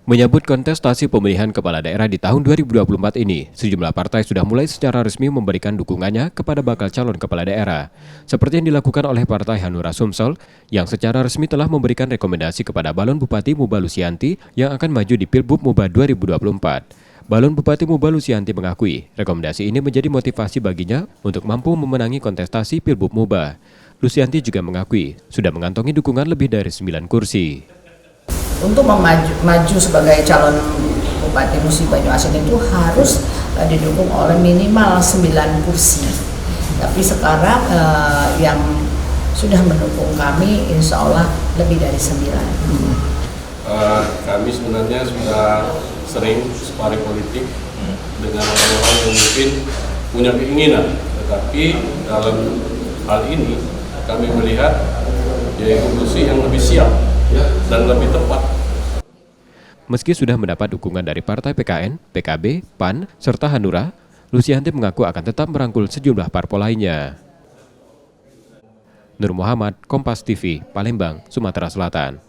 Menyambut kontestasi pemilihan kepala daerah di tahun 2024 ini, sejumlah partai sudah mulai secara resmi memberikan dukungannya kepada bakal calon kepala daerah. Seperti yang dilakukan oleh Partai Hanura Sumsel, yang secara resmi telah memberikan rekomendasi kepada Balon Bupati Muba Lusianti yang akan maju di Pilbub Muba 2024. Balon Bupati Muba Lusianti mengakui, rekomendasi ini menjadi motivasi baginya untuk mampu memenangi kontestasi Pilbub Muba. Lusianti juga mengakui, sudah mengantongi dukungan lebih dari 9 kursi. Untuk maju sebagai calon Bupati Musi Banyuasin itu harus didukung oleh minimal 9 kursi. Tapi sekarang yang sudah mendukung kami insya Allah lebih dari 9. Kami sebenarnya sudah sering sparring politik dengan orang-orang yang mungkin punya keinginan, tetapi dalam hal ini kami melihat yaitu kursi yang lebih siap dan lebih tepat. Meski sudah mendapat dukungan dari Partai PKN, PKB, PAN, serta Hanura, Lusianti mengaku akan tetap merangkul sejumlah parpol lainnya. Nur Muhammad, Kompas TV, Palembang, Sumatera Selatan.